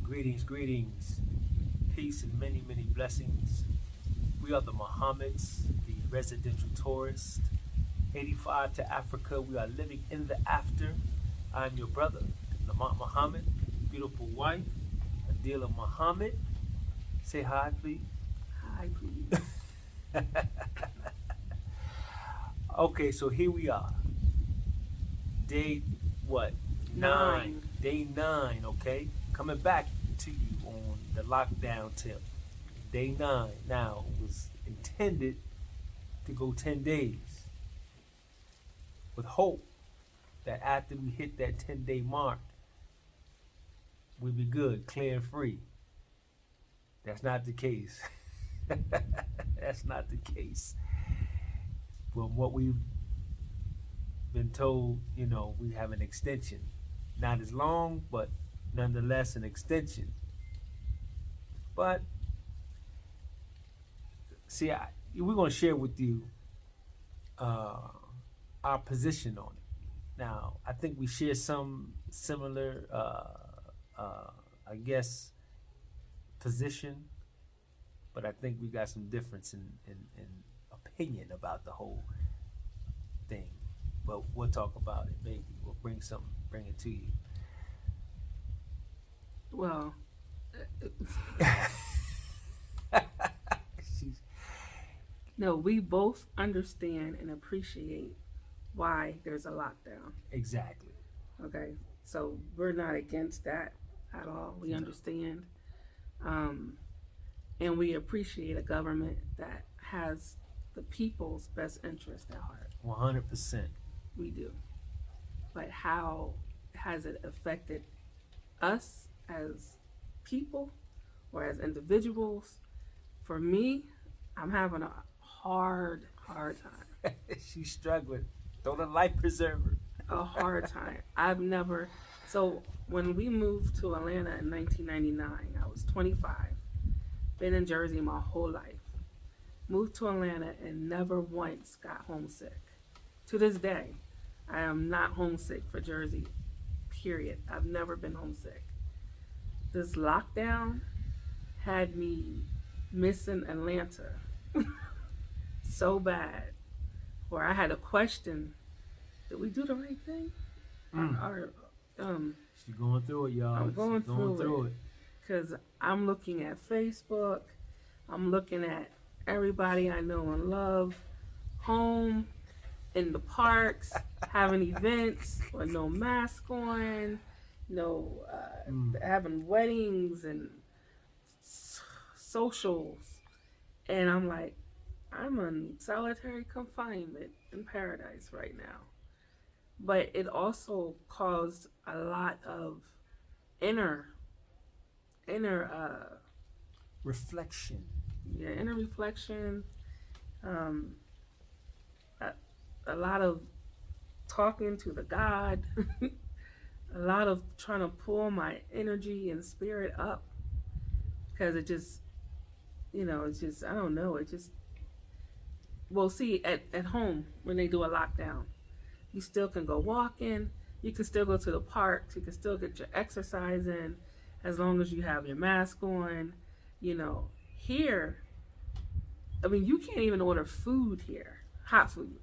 Greetings, peace and many, many blessings. We are the Mohammeds, the residential tourist. 85 to Africa, we are living in the after. I'm your brother, Lamont Muhammad, beautiful wife, Adila Muhammad. Say hi, please. Hi, please. Okay, so here we are. Day what? Nine. Day 9, okay? Coming back to you on the lockdown tip. Day 9 now was intended to go 10 days with hope that after we hit that 10-day mark, we'd be good, clear and free. That's not the case. That's not the case. From what we've been told, we have an extension. Not as long, but nonetheless an extension. But see, we're going to share with you our position on it. Now, I think we share some similar, I guess, position, but I think we got some difference in opinion about the whole thing. But we'll talk about it. Maybe we'll bring it to you. Well, She's, no, we both understand and appreciate why there's a lockdown. exactly. Okay, so we're not against that at all. We No. understand, and we appreciate a government that has the people's best interest at heart. 100%. We do. But how has it affected us as people or as individuals? For me, I'm having a hard time. She's struggling. Throw the life preserver. A hard time. I've never. So when we moved to Atlanta in 1999, I was 25. Been in Jersey my whole life. Moved to Atlanta and never once got homesick. To this day, I am not homesick for Jersey, period. I've never been homesick. This lockdown had me missing Atlanta so bad, where I had a question: did we do the right thing? Or, She's going through it, y'all. I'm going She's going through it. Because I'm looking at Facebook, I'm looking at everybody I know and love home in the parks having events with no mask on, no having weddings and socials, and I'm like, I'm in solitary confinement in paradise right now. But it also caused a lot of inner Reflection. inner reflection, um, a, a lot of talking to the God, a lot of trying to pull my energy and spirit up, because it just, it's just, I don't know, it just, well, see, at home, when they do a lockdown, you still can go walking, you can still go to the parks, you can still get your exercise in, as long as you have your mask on. Here, I mean, you can't even order food here, hot food.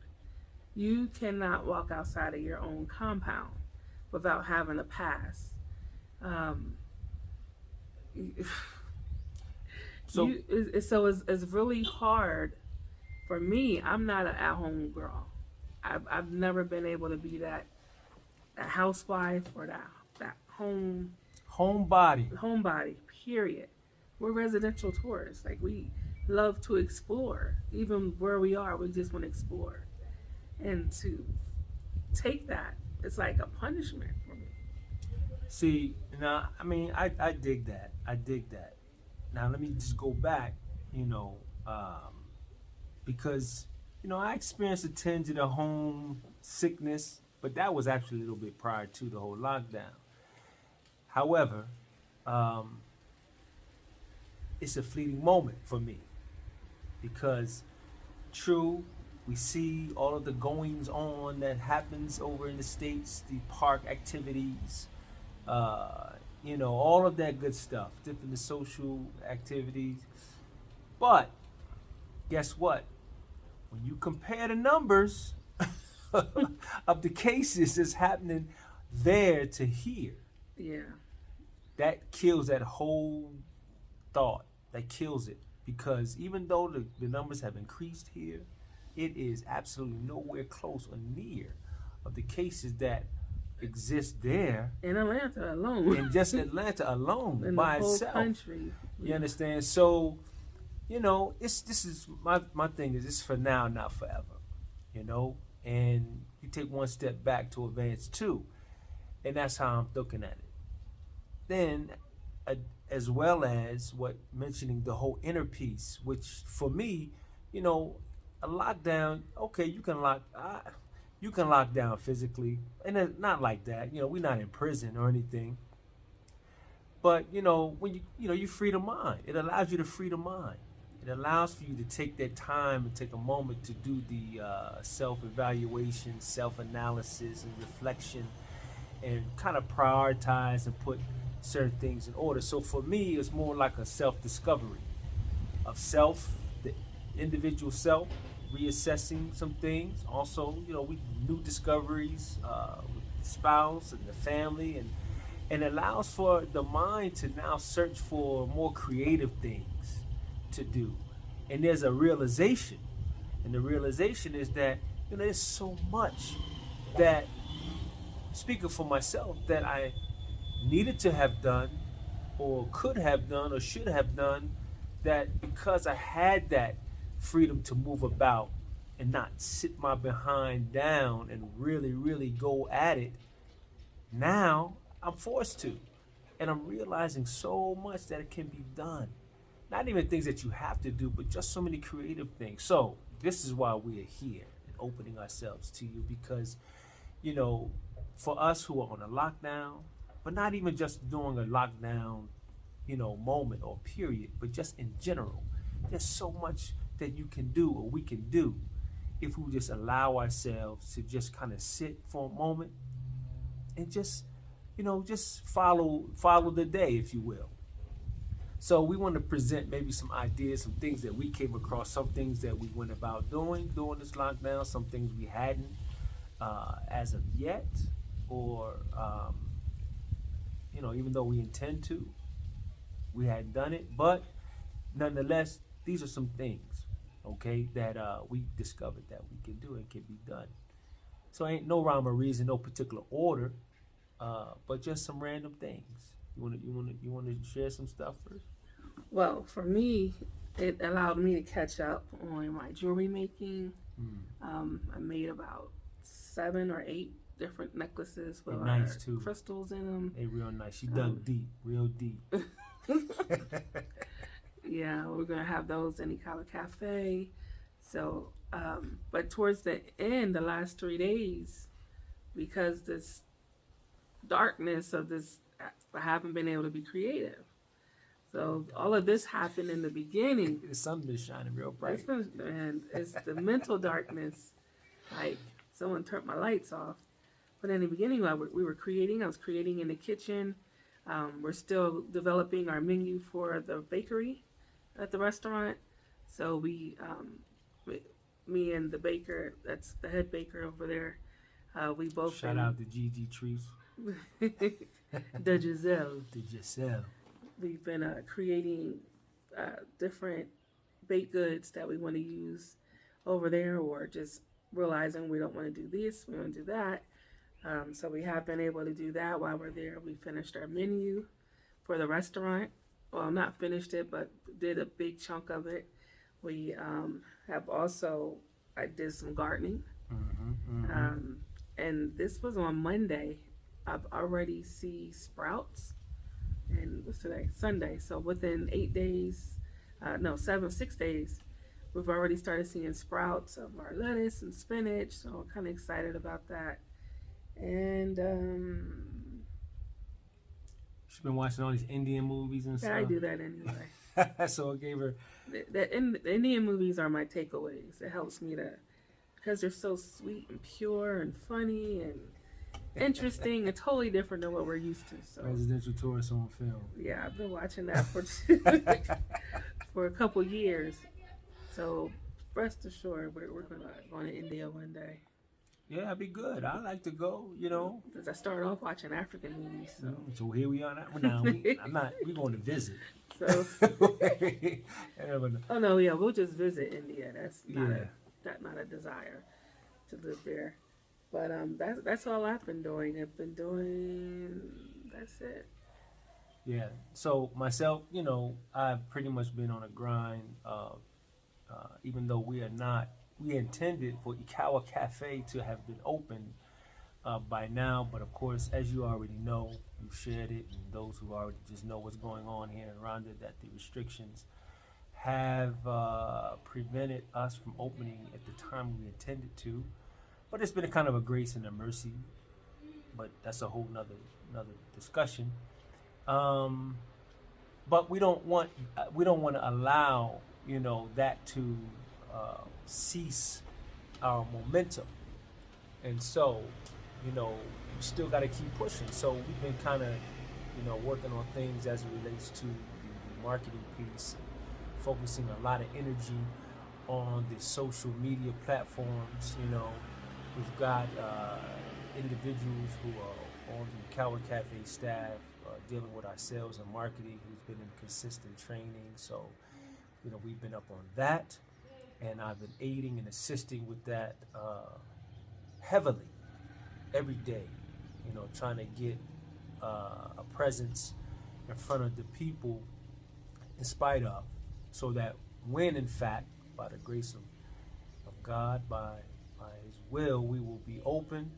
You cannot walk outside of your own compound without having a pass. Um, So, it's really hard for me. I'm not an at-home girl. I've never been able to be that housewife or that homebody. Period. We're residential tourists. Like, we love to explore. Even where we are, we just want to explore. And to take that, it's like a punishment for me. see, now, I mean, I dig that. I dig that. Now, let me just go back, because, I experienced a tinge of the home sickness, but that was actually a little bit prior to the whole lockdown. However, it's a fleeting moment for me because, true, we see all of the goings on that happens over in the States, the park activities, all of that good stuff, different social activities. But guess what? When you compare the numbers of the cases that's happening there to here, Yeah. that kills that whole thought. That kills it. Because even though the numbers have increased here, it is absolutely nowhere close or near of the cases that exist there In Atlanta alone. in just Atlanta alone In the by whole itself. country. You understand? So, this is my thing is it's for now, not forever. And you take one step back to advance two, and that's how I'm looking at it. Then, as well as what mentioning the whole inner peace, which for me, a lockdown. Okay, you can lock down physically, and it's not like that. We're not in prison or anything. But when you free the mind, it allows you to free the mind. It allows for you to take that time and take a moment to do the self-evaluation, self-analysis, and reflection, and kind of prioritize and put certain things in order. So for me, it's more like a self-discovery of self, the individual self, reassessing some things. Also, we new discoveries with the spouse and the family, and allows for the mind to now search for more creative things to do. And there's a realization, and the realization is that there's so much that, speaking for myself, that I needed to have done or could have done or should have done, that because I had that freedom to move about and not sit my behind down and really, really go at it, now I'm forced to. And I'm realizing so much that it can be done. Not even things that you have to do, but just so many creative things. So this is why we are here and opening ourselves to you, because, for us who are on a lockdown, but not even just during a lockdown, moment or period, but just in general, there's so much that you can do or we can do if we just allow ourselves to just kind of sit for a moment and just follow the day, if you will. So we want to present maybe some ideas, some things that we came across, some things that we went about doing during this lockdown, some things we hadn't as of yet, or even though we intend to, we hadn't done it. But nonetheless, these are some things, okay, that we discovered that we can do and can be done. So ain't no rhyme or reason, no particular order, but just some random things. You want to share some stuff first? Well, for me, it allowed me to catch up on my jewelry making. I made about 7 or 8 different necklaces with nice too. crystals in them. They real nice. She dug deep, real deep. Yeah, we're gonna have those in ikawakafe. So, but towards the end, the last 3 days, because this darkness of this, I haven't been able to be creative. So all of this happened in the beginning. The sun's been shining real bright. And it's the mental darkness. Like someone turned my lights off. But in the beginning, we were creating. I was creating in the kitchen. We're still developing our menu for the bakery at the restaurant. So me and the baker, that's the head baker over there, we both shout out to Gigi Trees. The Giselle. The Giselle. We've been creating different baked goods that we want to use over there, or just realizing we don't want to do this, we want to do that. So we have been able to do that while we're there. We finished our menu for the restaurant. Well, not finished it, but did a big chunk of it. We have also, I did some gardening. And this was on Monday. I've already see sprouts. And what's today? Sunday. So within 8 days, 6 days, we've already started seeing sprouts of our lettuce and spinach. So I'm kind of excited about that. And she's been watching all these Indian movies and stuff. I do that anyway. So it gave her. The Indian movies are my takeaways. It helps me to, because they're so sweet and pure and funny, and interesting and totally different than what we're used to. So Residential tourists on film. yeah, I've been watching that for for a couple years. So rest assured, we're gonna going to India one day. Yeah, that'd be good. I like to go. Because I started off watching African movies, so So here we are now. I'm not. We're going to visit. so. And Oh no, yeah, we'll just visit India. That's yeah. not a desire to live there. But that's all I've been doing. I've been doing that's it. Yeah. So myself, I've pretty much been on a grind. Even though we intended for Ikawakafe to have been open by now, but of course, as you already know, you've shared it, and those who already just know what's going on here in Rwanda, that the restrictions have prevented us from opening at the time we intended to. But it's been a kind of a grace and a mercy, but that's a whole another discussion. But we don't want to allow that to cease our momentum, and so we still got to keep pushing. So we've been kind of working on things as it relates to the marketing piece, focusing a lot of energy on the social media platforms. We've got individuals who are on the Cower Cafe staff dealing with our sales and marketing, who's been in consistent training. So, we've been up on that, and I've been aiding and assisting with that heavily every day, trying to get a presence in front of the people in spite of, so that when in fact, by the grace of God, by his will, we will be open,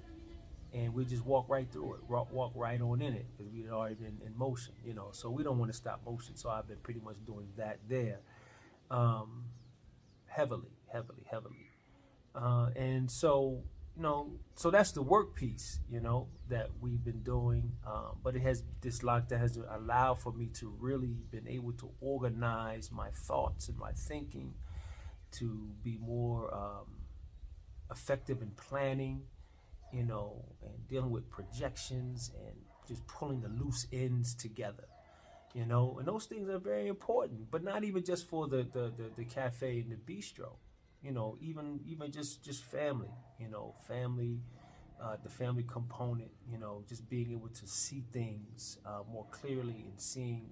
and we just walk right through it, walk right on in it, because we had already been in motion, so we don't want to stop motion. So I've been pretty much doing that there, heavily, and so so that's the work piece, that we've been doing. But it has this lockdown has allowed for me to really been able to organize my thoughts and my thinking to be more effective in planning, and dealing with projections and just pulling the loose ends together. And those things are very important, but not even just for the cafe and the bistro, even just family, family, the family component, just being able to see things more clearly, and seeing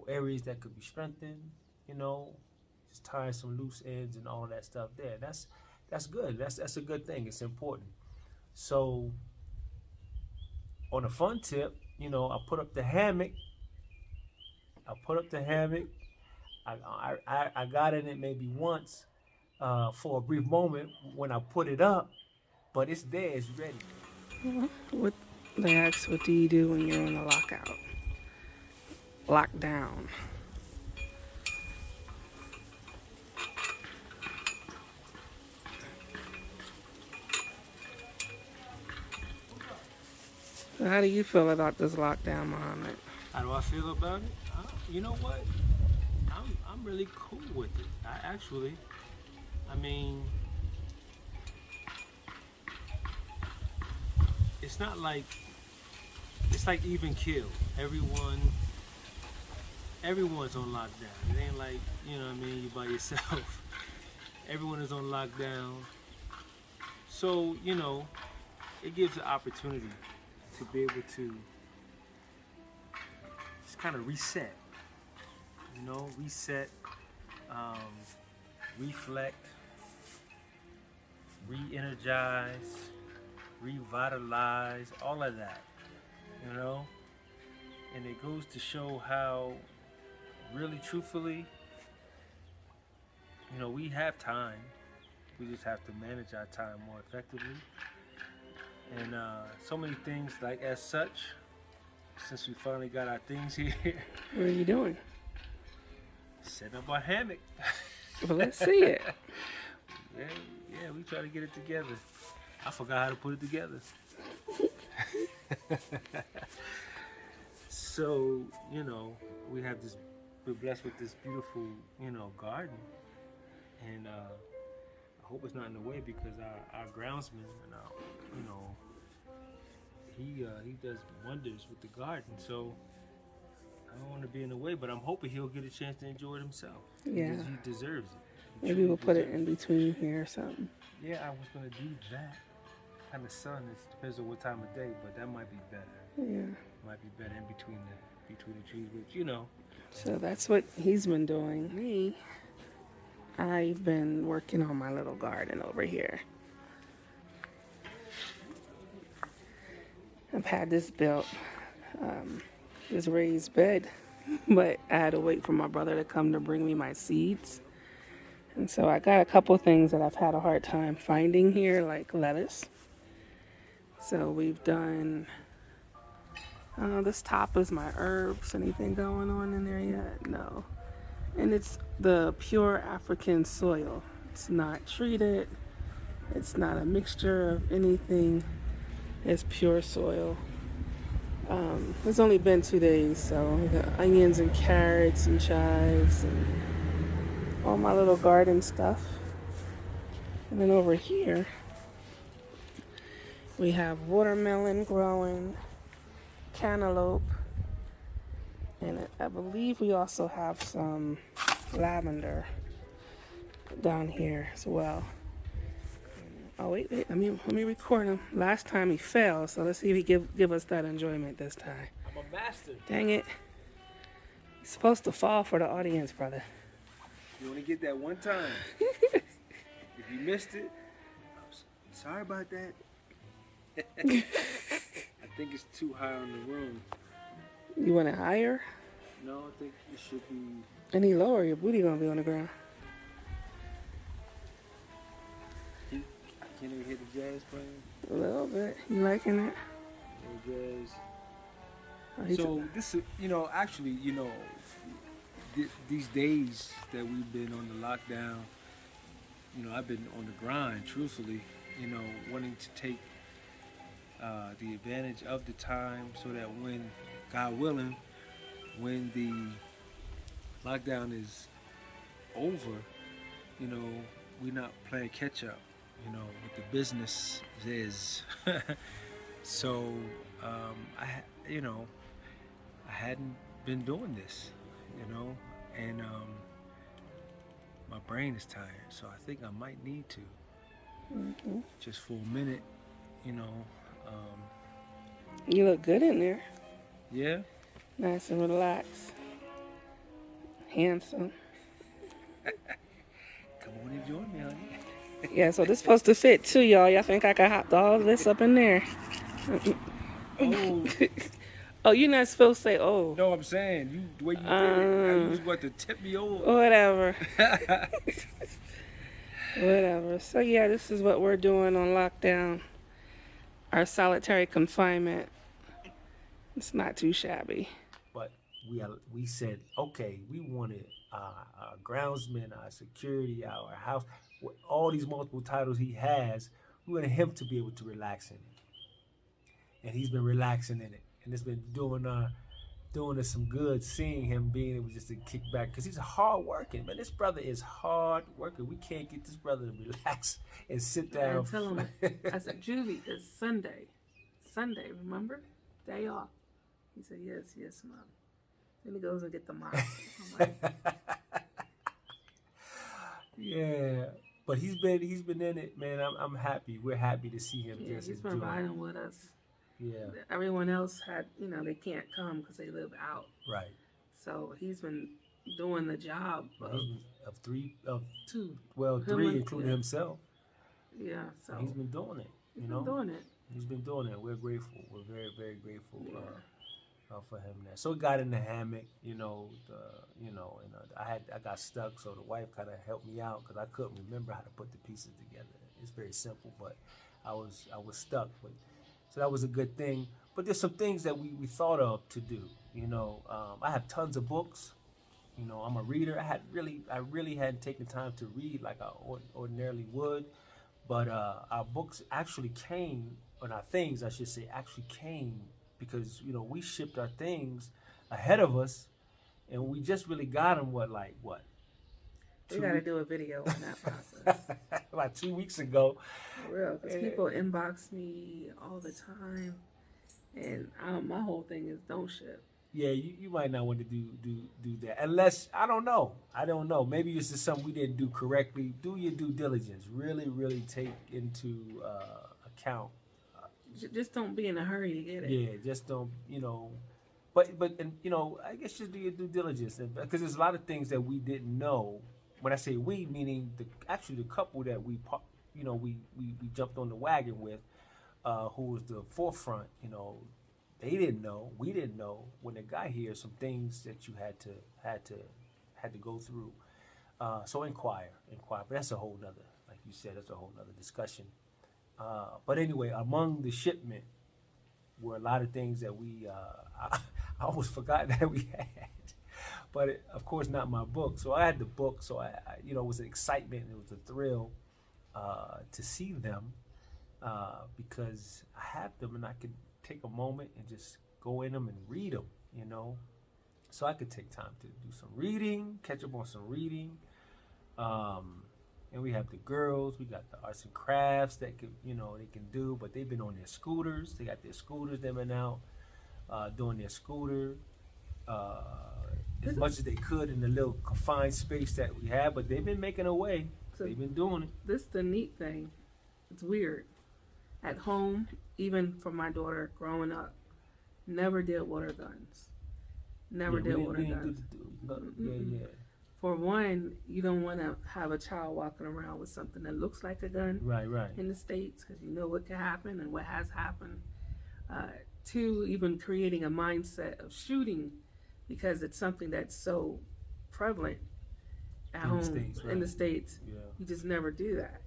areas that could be strengthened, just tying some loose ends and all of that stuff there. That's good. That's a good thing. It's important. So on a fun tip, I put up the hammock. I got in it maybe once for a brief moment when I put it up, but it's there. It's ready. What they ask, what do you do when you're on a lockdown? So how do you feel about this lockdown, Muhammad? How do I feel about it? You know what? I'm really cool with it. I mean, it's not like it's like even kill. Everyone's on lockdown. It ain't like you by yourself. Everyone is on lockdown. So it gives the opportunity to be able to just kind of reset. Reset, reflect, re-energize, revitalize, all of that, and it goes to show how really truthfully, we have time. We just have to manage our time more effectively. And so many things, like as such, since we finally got our things here. What are you doing? Setting up our hammock. Well, let's see it. Yeah, we try to get it together. I forgot how to put it together. So, we're blessed with this beautiful, garden. And I hope it's not in the way, because our groundsman and our, he does wonders with the garden. So I don't want to be in the way, but I'm hoping he'll get a chance to enjoy it himself. Yeah. He deserves it. He Maybe truly we'll put it deserves in it. between here or something. Yeah, I was gonna do that. Kind of sun. It depends on what time of day, but that might be better. Yeah. Might be better in between the trees. But So that's what he's been doing. Me, I've been working on my little garden over here. I've had this built, this raised bed, but I had to wait for my brother to come to bring me my seeds. And so I got a couple things that I've had a hard time finding here, like lettuce. So we've done, this top is my herbs. Anything going on in there yet? No. And it's the pure African soil. It's not treated. It's not a mixture of anything. It's pure soil. It's only been 2 days, so we got onions and carrots and chives and all my little garden stuff. And then over here, we have watermelon growing, cantaloupe, and I believe we also have some lavender down here as well. Oh wait, let me record him. Last time he fell, so let's see if he give us that enjoyment this time. I'm a master. Dang it! He's supposed to fall for the audience, brother. You only get that one time. If you missed it, I'm sorry about that. I think it's too high on the room. You want it higher? No, I think it should be. Any lower, your booty gonna be on the ground. Can you hear the jazz playing? A little bit. You liking it? Jazz. Oh, So this is, actually, these days that we've been on the lockdown, I've been on the grind, truthfully, wanting to take the advantage of the time so that when, God willing, when the lockdown is over, we're not playing catch up, what the business is. So, I hadn't been doing this, and my brain is tired, so I think I might need to, just for a minute, You look good in there. yeah. Nice and relaxed. Handsome. Come on and join me, honey. Yeah, so this supposed to fit too, y'all. Y'all think I could hop all this up in there? Oh. Oh, you're not supposed to say, oh. No, I'm saying, the way you did it, I was about to tip me over. Whatever. Whatever. So, yeah, this is what we're doing on lockdown. Our solitary confinement. It's not too shabby. But we said, okay, we wanted our groundsman, our security, our house, all these multiple titles he has, we wanted him to be able to relax in it. And he's been relaxing in it. And it's been doing us some good seeing him being able just to kick back, because he's hard working, man. This brother is hard working. We can't get this brother to relax and sit down. I tell him, I said, Juvie, it's Sunday. Sunday, remember? Day off. He said, yes, Mom. Then he goes and get the mop. I'm like, yeah, but he's been in it, man. I'm happy. We're happy to see him. yeah, just he's been enjoy it. riding with us. Yeah, Everyone else had, they can't come because they live out. right. So he's been doing the job Of three, two. three, including himself. Yeah, so He's been doing it. he's been doing it. He's been doing it. We're grateful. We're very, very grateful Yeah. for him there. So we got in the hammock, and I got stuck. So the wife kind of helped me out because I couldn't remember how to put the pieces together. It's very simple, but I was stuck. But so that was a good thing. But there's some things that we thought of to do. I have tons of books. I'm a reader. I really hadn't taken time to read like I ordinarily would. But our books actually came, or our things, I should say, actually came because, we shipped our things ahead of us, and we just really got them, what? We got to do a video on that process. About 2 weeks ago. For real, because people inbox me all the time. And my whole thing is don't ship. Yeah, you might not want to do that unless I don't know. Maybe it's just something we didn't do correctly. Do your due diligence. Really take into account. Uh, Just don't be in a hurry to get it. yeah, just don't But and I guess just do your due diligence because there's a lot of things that we didn't know. When I say we, meaning the couple that we jumped on the wagon with, who was the forefront. They didn't know, we didn't know when they got here some things that you had to go through. So inquire. But that's a whole nother, like you said, that's a whole nother discussion. But anyway, among the shipment were a lot of things that I almost forgot that we had. But of course, not my book. So I had the book. So it was an excitement. It was a thrill to see them because I have them and I could take a moment and just go in them and read them. So I could take time to do some reading, catch up on some reading. And we have the girls. We got the arts and crafts that they can do, but they've been on their scooters. They got their scooters. They've been out doing their scooter uh, as much as they could in the little confined space that we have. But they've been making a way. So They've been doing it. this the neat thing. It's weird. At home, even for my daughter growing up, never did water guns. Never did water guns. Yeah. For one, you don't want to have a child walking around with something that looks like a gun Right. in the States because you know what can happen and what has happened. Two, even creating a mindset of shooting because it's something that's so prevalent at In the home States, in right. the States. Yeah. You just never do that.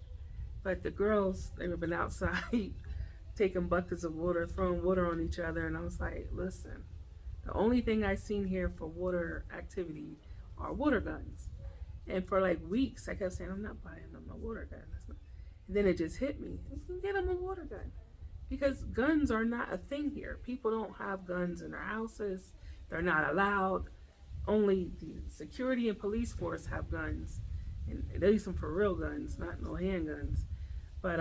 But the girls, they've been outside taking buckets of water, throwing water on each other, and I was like, listen, the only thing I've seen here for water activity are water guns. And for like weeks, I kept saying, I'm not buying them a water gun. And then it just hit me. Get them a water gun. Because guns are not a thing here. People don't have guns in their houses. They're not allowed. Only the security and police force have guns. And they use them for real guns, not no handguns. But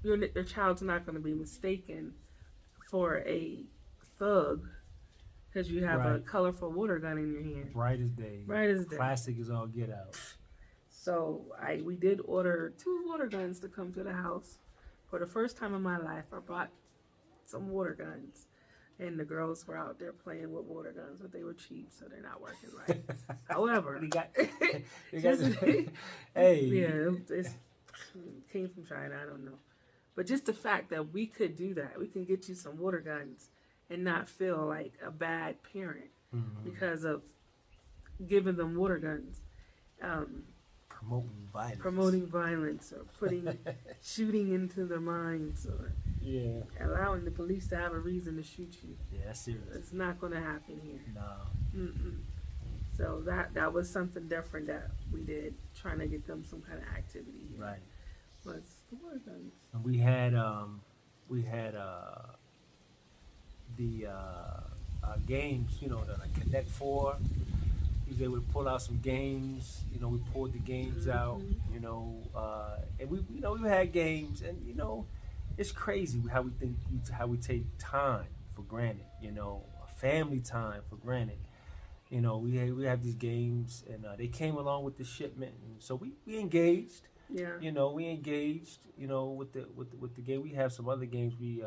your child's not going to be mistaken for a thug because you have a Right. colorful water gun in your hand. Bright as day. Bright as day. Plastic is all get out. So we did order 2 water guns to come to the house. For the first time in my life, I bought some water guns, and the girls were out there playing with water guns, but they were cheap, so they're not working right. However, They got, hey, hey. it came from China. I don't know, but just the fact that we could do that, we can get you some water guns and not feel like a bad parent Mhm. because of giving them water guns. Promoting violence or putting shooting into their minds or Yeah. allowing the police to have a reason to shoot you. Yeah, that's serious. It's not going to happen here. No. Mm-mm. So that was something different that we did, trying to get them some kind of activity here. Right. Was the water guns. And we had the games, the like Connect Four. He was able to pull out some games. We pulled the games out. And we had games, and it's crazy how we take time for granted. Family time for granted. We have these games, and they came along with the shipment, and so we engaged. Yeah. We engaged. With the game. We have some other games we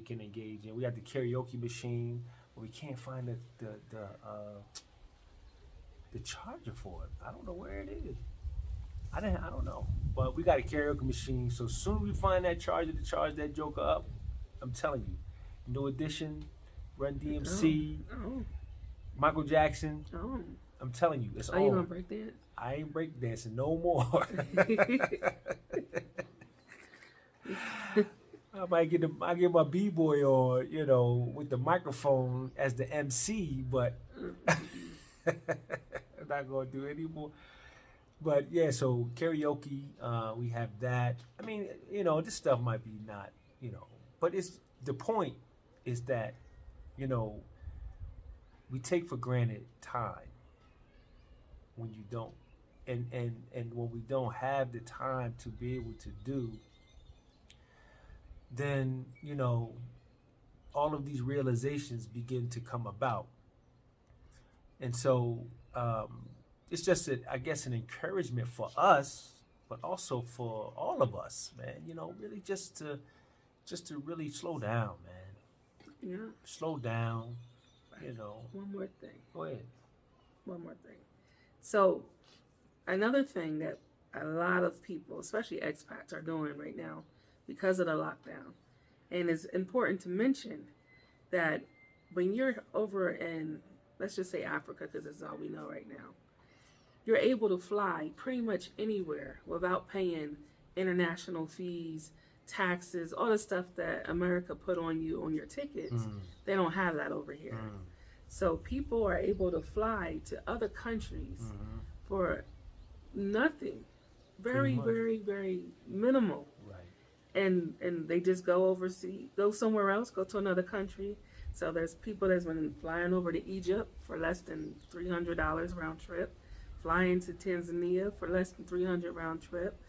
can engage in. We have the karaoke machine. But we can't find the charger for it. I don't know where it is. I don't know. But we got a karaoke machine. So soon we find that charger to charge that joker up. I'm telling you, New Edition, Run DMC, Michael Jackson. Oh. I'm telling you, it's Are on. you gonna break dance? I ain't break dancing no more. I get my b-boy on, with the microphone as the MC, but I'm not gonna do any more. But yeah, so karaoke, we have that. I mean, this stuff might be not, but it's the point is that, we take for granted time when you don't, and when we don't have the time to be able to do, then all of these realizations begin to come about. And so it's just, I guess, an encouragement for us, but also for all of us, man. Really just to really slow down, man. Yeah. Slow down. One more thing. Go ahead. One more thing. So, another thing that a lot of people, especially expats, are doing right now because of the lockdown, and it's important to mention that when you're over in, let's just say Africa, because that's all we know right now, you're able to fly pretty much anywhere without paying international fees, taxes, all the stuff that America put on you on your tickets. They don't have that over here. So people are able to fly to other countries for nothing, very, very, very minimal. Right. And they just go overseas, go somewhere else, go to another country. So there's people that's been flying over to Egypt for less than $300 round trip, flying to Tanzania for less than $300 round trip.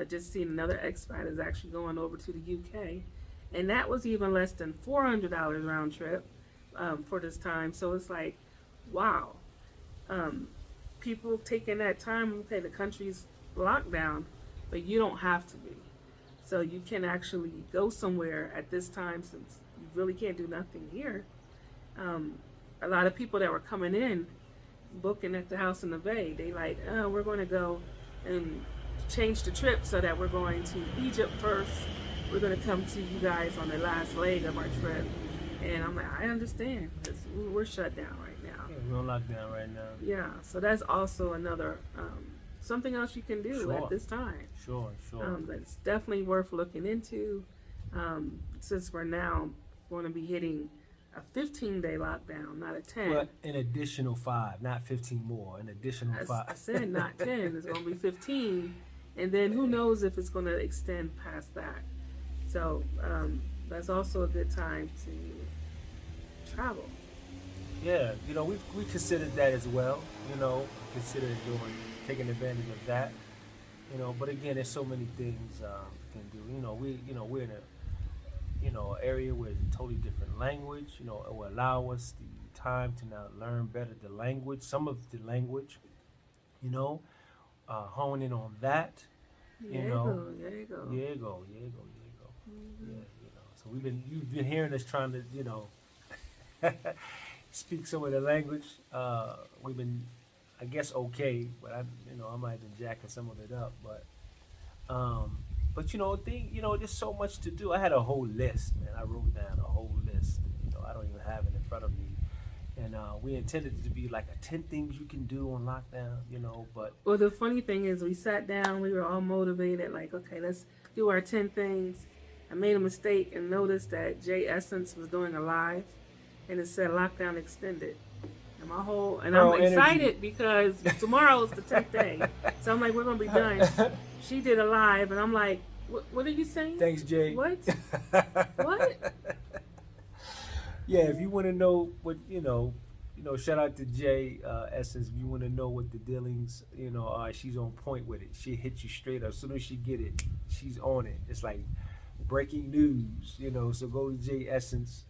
Just seen another expat is actually going over to the UK, and that was even less than $400 round trip for this time. So it's like, wow, people taking that time. Okay, the country's locked down, but you don't have to be. So you can actually go somewhere at this time since you really can't do nothing here. A lot of people that were coming in, booking at the House of Nevaeh, they like, oh, we're going to go and change the trip so that we're going to Egypt first. We're going to come to you guys on the last leg of our trip. And I'm like, I understand, because we're shut down right now. Yeah, we're on lockdown right now. Yeah, so that's also another, something else you can do at this time. Sure. That's definitely worth looking into. Since we're now going to be hitting a 15-day lockdown, not a 10. Well, an additional 5, not 15 more. An additional 5. I said not 10. It's going to be 15. And then who knows if it's going to extend past that. So that's also a good time to travel. Yeah, we considered that as well. Considered taking advantage of that. But again, there's so many things we can do. We're in a area with a totally different language. It will allow us the time to now learn better the language, some of the language. Hone in on that. There you go. Yeah, so you've been hearing us trying to, speak some of the language. We've been, I guess, okay, but I might have been jacking some of it up, but there's so much to do. I had a whole list, man. I wrote down a whole list. I don't even have it in front of me. And we intended it to be like 10 things you can do on lockdown, but... Well, the funny thing is we sat down, we were all motivated, like, okay, let's do our 10 things. I made a mistake and noticed that Jay Essence was doing a live, and it said lockdown extended. And I'm excited because tomorrow is the 10th day. So I'm like, we're going to be done. She did a live, and I'm like, what are you saying? Thanks, Jay. What? What? Yeah, if you want to know what, shout out to Jay Essence. If you want to know what the dealings, she's on point with it. She hit you straight up. As soon as she get it, she's on it. It's like breaking news, so go to Jay Essence.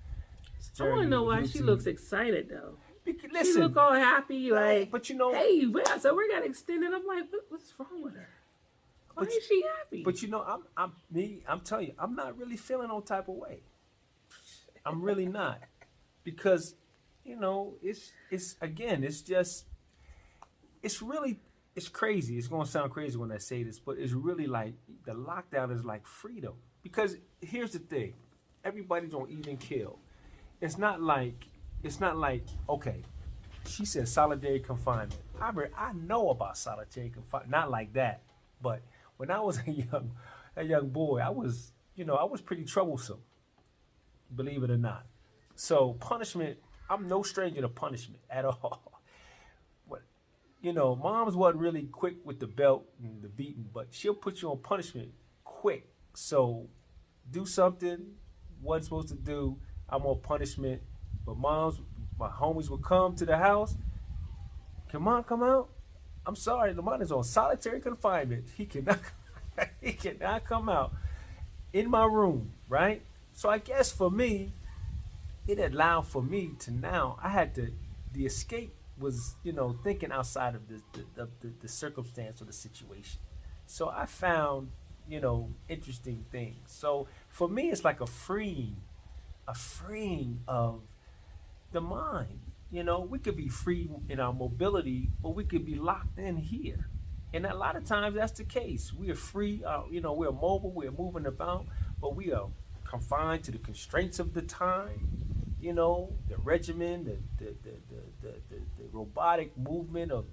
I want to know why she looks excited, though. Listen, she look all happy, like, but hey, so we got extended. I'm like, what's wrong with her? Why is she happy? But I'm telling you, I'm not really feeling no type of way. I'm really not, because it's crazy. It's gonna sound crazy when I say this, but it's really like the lockdown is like freedom. Because here's the thing, everybody's gonna eat and kill. It's not like okay, she said solitary confinement. I know about solitary confinement, not like that, but when I was a young boy, I was pretty troublesome. Believe it or not. So punishment, I'm no stranger to punishment at all. But, moms wasn't really quick with the belt and the beating, but she'll put you on punishment quick. So do something wasn't supposed to do, I'm on punishment. But my homies would come to the house. Can Mom come out? I'm sorry, Lamont is on solitary confinement. He cannot come out in my room, right? So I guess for me, it allowed for me to now, I had to, the escape was, thinking outside of the circumstance or the situation. So I found, interesting things. So for me, it's like a freeing of the mind. We could be free in our mobility, but we could be locked in here. And a lot of times that's the case. We are free, we're mobile, we're moving about, but we are confined to the constraints of the time, the regimen, the robotic movement of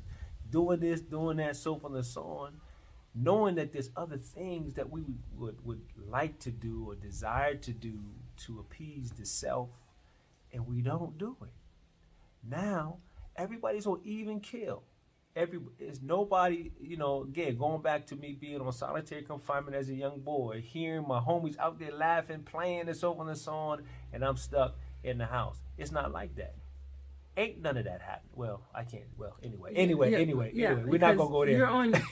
doing this, doing that, so forth and so on, knowing that there's other things that we would like to do or desire to do to appease the self, and we don't do it. Now, everybody's on even kill. It's nobody, again, going back to me being on solitary confinement as a young boy, hearing my homies out there laughing, playing, and so on and so on, and I'm stuck in the house. It's not like that. Ain't none of that happened. Well, I can't. Well, anyway, we're not gonna go there.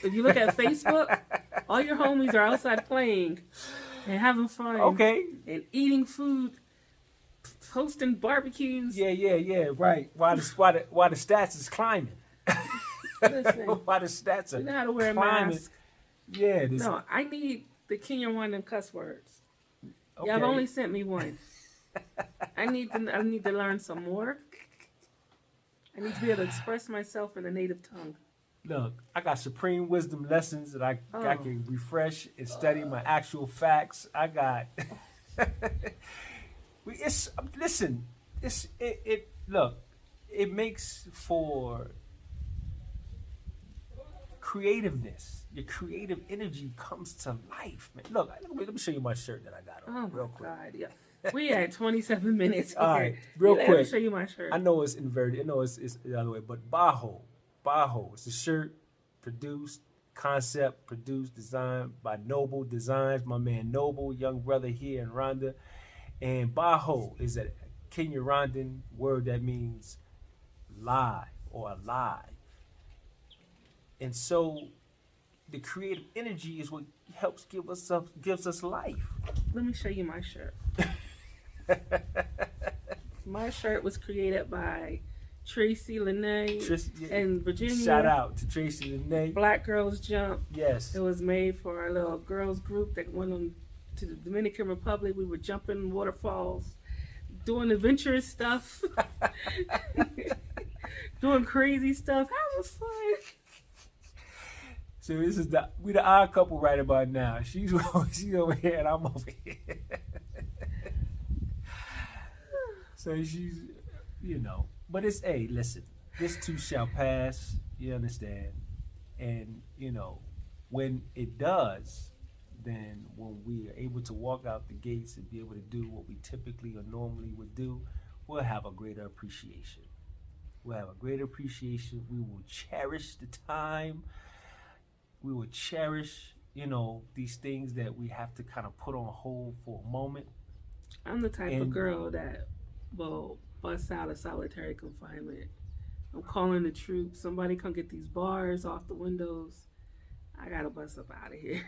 If you look at Facebook, all your homies are outside playing and having fun. Okay. And eating food, hosting barbecues. Yeah. Right. Why the stats is climbing? Listen, why the stats are you know how to wear climbing? a mask. Yeah. No, I need the Kenya one and cuss words. Okay. Y'all only sent me one. I need to learn some more. I need to be able to express myself in the native tongue. Look, I got supreme wisdom lessons that I can refresh and study my actual facts. I got. Look, it makes for creativeness. Your creative energy comes to life, man. Look, let me show you my shirt that I got on real quick. God, yeah. We had 27 minutes. Okay. All right, real quick. Let me show you my shirt. I know it's inverted. I know it's the other way, but Bajo. It's a shirt produced, designed by Noble Designs. My man Noble, young brother here in Rwanda. And Bajo is a Kenya Rwandan word that means live or alive. And so the creative energy is what helps gives us life. Let me show you my shirt. My shirt was created by Tracy Lene in Virginia. Shout out to Tracy Lene. Black Girls Jump. Yes. It was made for our little girls group that went on to the Dominican Republic. We were jumping waterfalls, doing adventurous stuff, doing crazy stuff. That was fun. So this is we the odd couple right about now. She's over here and I'm over here. So she's, but it's, hey, listen, this too shall pass, you understand? And, when it does, then when we are able to walk out the gates and be able to do what we typically or normally would do, we'll have a greater appreciation. We will cherish the time. We will cherish, these things that we have to kind of put on hold for a moment. I'm the type of girl that will bust out of solitary confinement. I'm calling the troops. Somebody come get these bars off the windows. I gotta bust up out of here.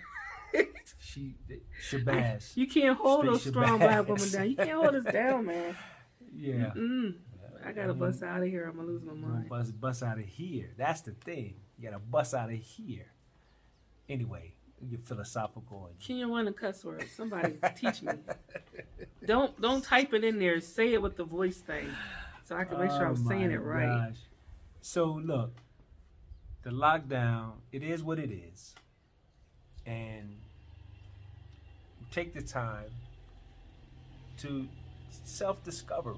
Shabazz. You can't hold those strong black women down. You can't hold us down, man. Yeah. I gotta bust out of here. I'm gonna lose my mind. Bust out of here. That's the thing. You gotta bust out of here. Anyway, you get philosophical. Kenya want a cuss word. Somebody teach me. Don't type it in there. Say it with the voice thing, so I can make sure I'm saying it right. Gosh. So look, the lockdown. It is what it is, and take the time to self-discovery.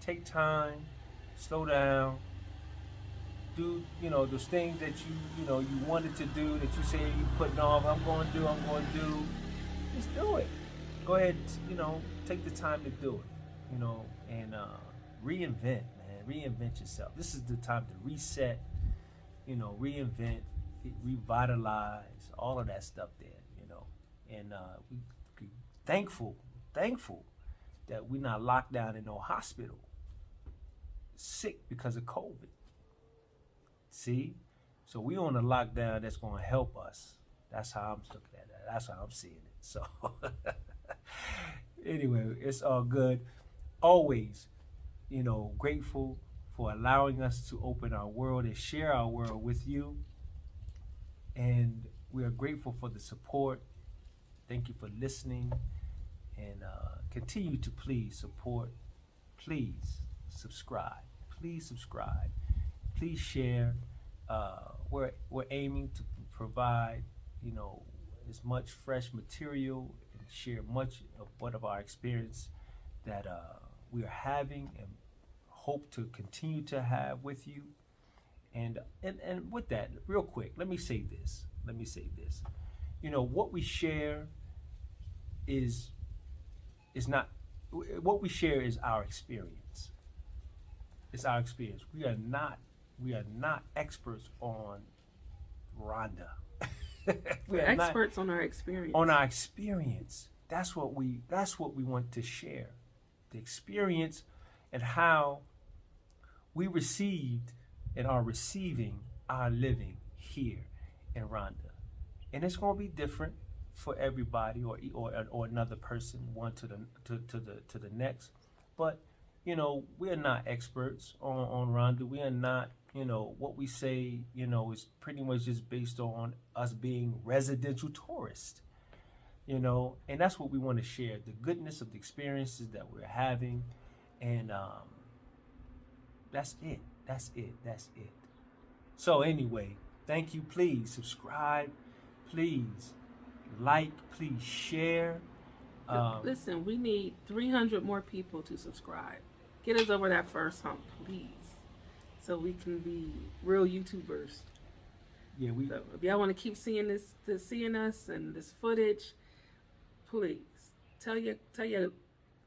Take time, slow down. Do those things that you wanted to do that you say you putting off. I'm going to do. Just do it. Go ahead. Take the time to do it. And reinvent, man. Reinvent yourself. This is the time to reset. Reinvent, revitalize, all of that stuff there. And we thankful that we're not locked down in no hospital, sick because of COVID. See? So we on a lockdown that's going to help us. That's how I'm looking at that. That's how I'm seeing it. So anyway, it's all good. always, grateful for allowing us to open our world and share our world with you. And we are grateful for the support. Thank you for listening, and continue to please support. Please subscribe. Please subscribe. Please share. We're aiming to provide, as much fresh material and share much of what of our experience that we are having and hope to continue to have with you. And with that, real quick, let me say this. What we share is not what we share is our experience. It's our experience. We are not experts on Rhonda. We're experts on our experience. On our experience. That's what we want to share. The experience and how we received and are receiving our living here in Rhonda. And it's going to be different for everybody or another person, one to the next. But we are not experts on Rhonda. We are not, what we say, is pretty much just based on us being residential tourists, and that's what we want to share, the goodness of the experiences that we're having. And that's it. So anyway, thank you. Please subscribe. Please like. Please share. Listen, we need 300 more people to subscribe. Get us over that first hump, please, so we can be real YouTubers. Yeah, So if y'all want to keep seeing seeing us and this footage, please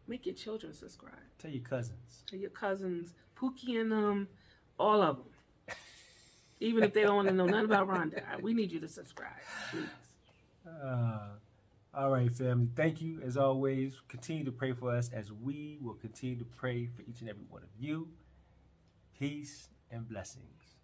make your children subscribe. Tell your cousins. Tell your cousins, Pookie and all of them. Even if they don't want to know nothing about Rhonda, we need you to subscribe, please. All right, family. Thank you, as always. Continue to pray for us as we will continue to pray for each and every one of you. Peace and blessings.